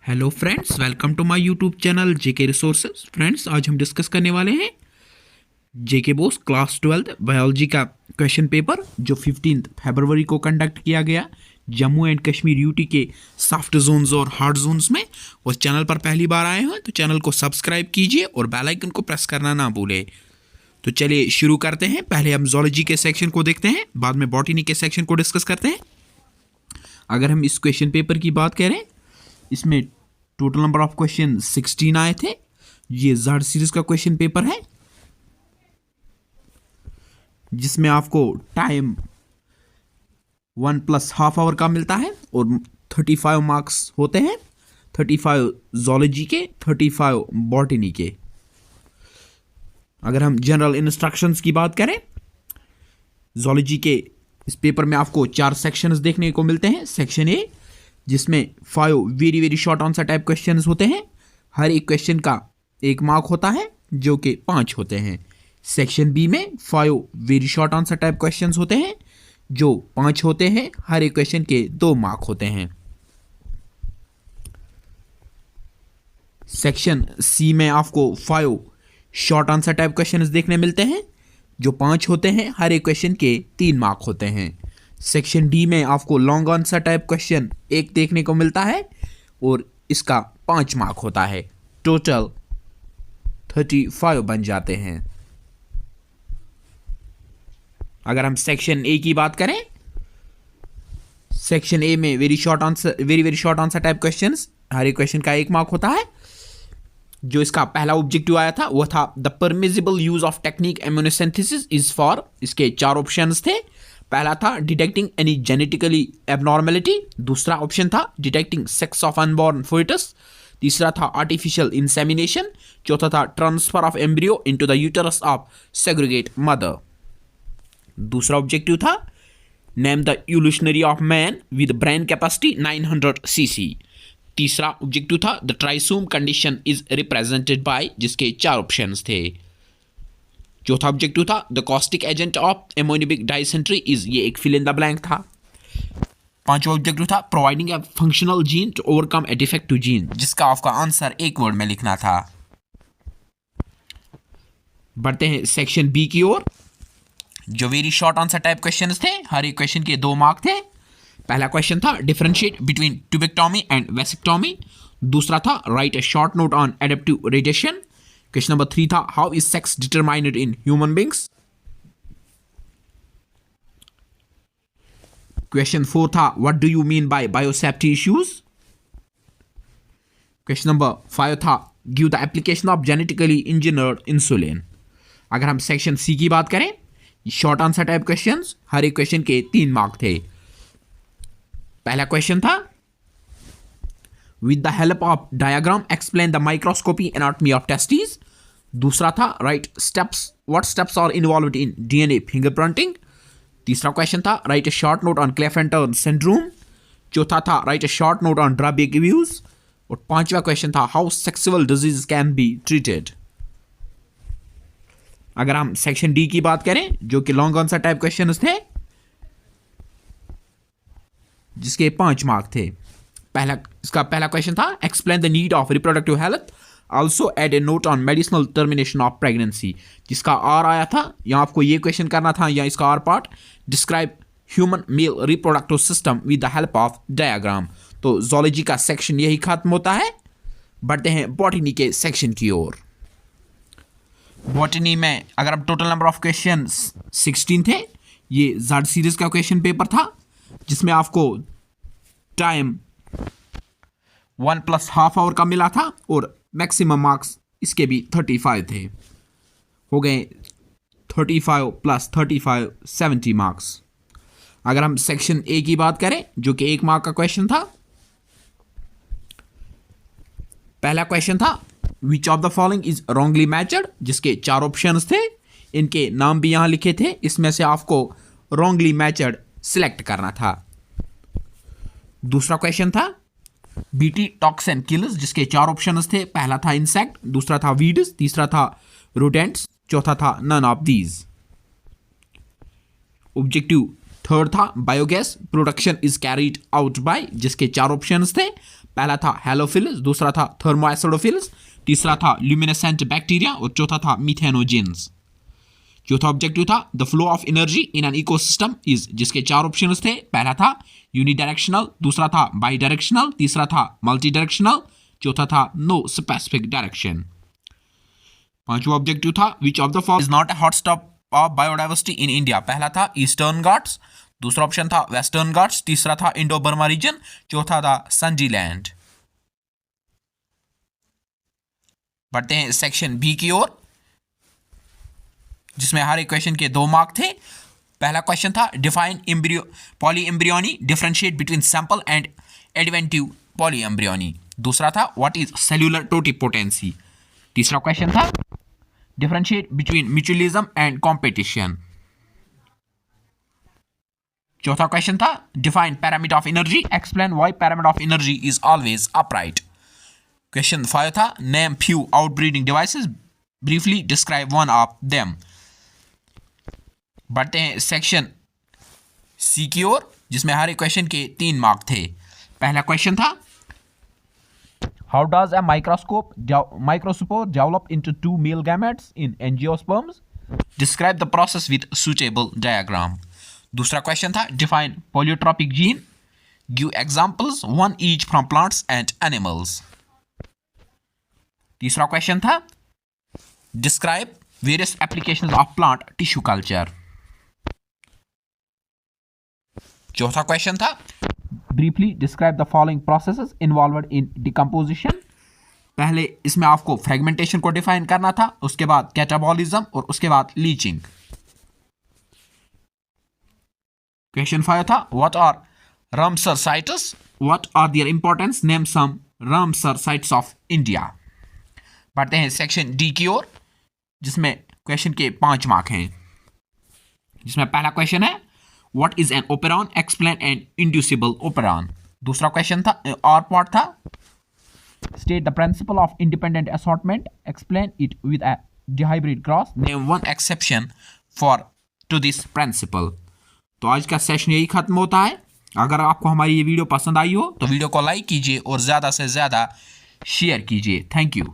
Hello friends, welcome to my YouTube channel JK resources. Friends, आज हम discuss करने वाले हैं जेके बोस क्लास 12 बायोलॉजी का क्वेश्चन पेपर जो 15 फरवरी को कंडक्ट किया गया जम्मू एंड कश्मीर यूटी के सॉफ्ट जोन्स और हार्ड जोन्स में। उस चैनल पर पहली बार आए हैं तो चैनल को सब्सक्राइब कीजिए और बेल आइकन को प्रेस करना ना भूलें। तो चलिए शुरू करते हैं। पहले हम ज़ूलॉजी के सेक्शन को देखते हैं, बाद में बॉटनी के सेक्शन को डिस्कस करते हैं। अगर हम इस क्वेश्चन पेपर की बात करें, इसमें टोटल नंबर ऑफ क्वेश्चन 16 आए थे। ये ज़ड सीरीज का क्वेश्चन पेपर है जिसमें आपको टाइम 1 + ½ आवर का मिलता है और 35 मार्क्स होते हैं। 35 ज़ूलॉजी के, 35 बॉटनी के। अगर हम जनरल इंस्ट्रक्शंस की बात करें, ज़ूलॉजी के इस पेपर में आपको 4 सेक्शंस देखने को मिलते हैं। सेक्शन ए जिसमें 5 very short answer type questions होते हैं। हर एक क्वेश्चन का 1 मार्क होता है जो कि 5 होते हैं। सेक्शन बी में 5 very short answer type questions होते हैं जो 5 होते हैं। हर एक क्वेश्चन के 2 मार्क होते हैं। सेक्शन सी में आपको 5 शॉर्ट आंसर टाइप क्वेश्चंस देखने मिलते हैं जो 5 होते हैं। हर एक क्वेश्चन के 3 मार्क होते हैं। सेक्शन डी में आपको लॉन्ग आंसर टाइप क्वेश्चन 1 देखने को मिलता है और इसका 5 मार्क होता है। टोटल 35 बन जाते हैं। अगर हम सेक्शन ए की बात करें, सेक्शन ए में very short answer type questions, हर एक क्वेश्चन का 1 मार्क होता है। जो इसका पहला ऑब्जेक्टिव आया था वो था the permissible use of technique amniocentesis is for. इसके 4 ऑप्शंस थे। पहला था डिटेक्टिंग एनी जेनेटिकली एबनॉर्मेलिटी, दूसरा ऑप्शन था detecting sex of unborn foetus, तीसरा था आर्टिफिशियल इंसेमिनेशन, चौथा था transfer of embryo into the uterus of surrogate mother. दूसरा ऑब्जेक्टिव था name the evolutionary of man with brain capacity 900 cc। तीसरा objective था the trisome condition is represented by, जिसके 4 options थे। चौथा ऑब्जेक्टिव था the causative agent of amoebic dysentery is, ये एक फिल इन द ब्लैंक था। पांचवा ऑब्जेक्टिव था providing a functional gene to overcome a defective gene, जिसका आपका आंसर 1 वर्ड में लिखना था। बढ़ते हैं सेक्शन बी की ओर, जो very short answer type questions थे। हर एक क्वेश्चन के 2 मार्क थे। पहला क्वेश्चन था differentiate between tubectomy and vasectomy, दूसरा था write a short note on adaptive radiation. Question number 3 था how is sex determined in human beings. Question 4 था what do you mean by biosafety issues. Question number 5 था give the application of genetically engineered insulin. अगर हम section C की बात करें, short answer type questions, हर एक क्वेश्चन के 3 मार्क थे। पहला क्वेश्चन था with the help of diagram explain the microscopy anatomy of testis. दूसरा था write steps, what steps are involved in DNA fingerprinting. तीसरा क्वेश्चन था write a short note on Klinefelter syndrome. चौथा था write a short note on drug use. और 5वां question था how sexual disease can be treated. अगर हम section D की बात करें, जो कि लॉन्ग आंसर टाइप क्वेश्चंस थे, जिसके 5 मार्क थे। इसका पहला क्वेश्चन था explain the need of reproductive health, also add a note on medicinal termination of pregnancy, जिसका आर आया था। यहाँ आपको ये क्वेश्चन करना था, या इसका or part describe human male reproductive system with the help of diagram. तो ज़ूलॉजी का सेक्शन यही खत्म होता है। बढ़ते हैं बॉटनी के सेक्शन की ओर। बॉटनी में अगर हम टोटल नंबर ऑफ क्वेश्चन 16 थे। ये ज़ड सीरीज का क्वेश्चन पेपर था जिसमें आपको टाइम 1 + ½ आवर का मिला था और मैक्सिमम मार्क्स इसके भी 35 थे। हो गए 35 + 35 70 मार्क्स। अगर हम सेक्शन ए की बात करें, जो कि 1 मार्क का क्वेश्चन था। पहला क्वेश्चन था which of the following is wrongly matched, जिसके 4 ऑप्शंस थे। इनके नाम भी यहां लिखे थे। इसमें से आपको रॉन्गली मैच्ड सिलेक्ट करना था। दूसरा क्वेश्चन था बीटी टॉक्सिन किलर्स, जिसके 4 ऑप्शंस थे। पहला था इंसेक्ट, दूसरा था वीड्स, तीसरा था रोडेंट्स, चौथा था none of these. Objective third था biogas production is carried out by, जिसके 4 ऑप्शंस थे। पहला था हेलोफिल्स, दूसरा था थर्मोएसिडोफिल्स, तीसरा था ल्यूमिनेसेंट बैक्टीरिया और चौथा था मीथेनोजेंस। चौथा ऑब्जेक्टिव था the flow of energy in an ecosystem is, जिसके 4 ऑप्शंस थे। पहला था यूनिडायरेक्शनल, दूसरा था बाई डायरेक्शनल, तीसरा था मल्टी डायरेक्शनल, चौथा था नो स्पेसिफिक डायरेक्शन। पांचवा ऑब्जेक्टिव था which of the following is not a hotspot of biodiversity in India. पहला था ईस्टर्न घाट्स, दूसरा ऑप्शन था वेस्टर्न घाट्स, तीसरा था इंडो बर्मा रीजन, चौथा था संजी लैंड। बढ़ते हैं सेक्शन बी की ओर, जिसमें हर एक क्वेश्चन के 2 मार्क थे। पहला क्वेश्चन था define poly embryony, differentiate between sample and adventive poly embryony. दूसरा था व्हाट इज सेल्यूलर टोटिपोटेंसी। तीसरा क्वेश्चन था differentiate between mutualism and competition. चौथा क्वेश्चन था define parameter of energy, explain why parameter of energy is always upright. Question 5 था name few outbreeding devices, briefly describe one of them. बढ़ते हैं section C की ओर, जिसमें हर एक question के 3 mark थे। पहला क्वेश्चन था how does a microspore develop into 2 male gametes in angiosperms, describe the process with suitable diagram. दूसरा क्वेश्चन था define pleiotropic gene, give examples one each from plants and animals. तीसरा question था describe various applications of plant tissue culture. चौथा question था briefly describe the following processes involved in decomposition. पहले इसमें आपको fragmentation को डिफाइन करना था, उसके बाद कैटाबॉलिज्म और उसके बाद लीचिंग। क्वेश्चन 5 था what are Ramsar sites, what are their importance, name some Ramsar sites of India. बढ़ते हैं सेक्शन डी की ओर, जिसमें क्वेश्चन के 5 मार्क हैं। जिसमें पहला क्वेश्चन है what is an operon, explain an inducible operon. दूसरा क्वेश्चन था और पार्ट था state the principle of independent assortment, explain it with a dihybrid cross, name one exception for to this principle. तो आज का सेशन यही खत्म होता है। अगर आपको हमारी ये वीडियो पसंद आई हो तो वीडियो को लाइक कीजिए और ज़्यादा से ज़्यादा शेयर कीजिए। Thank you.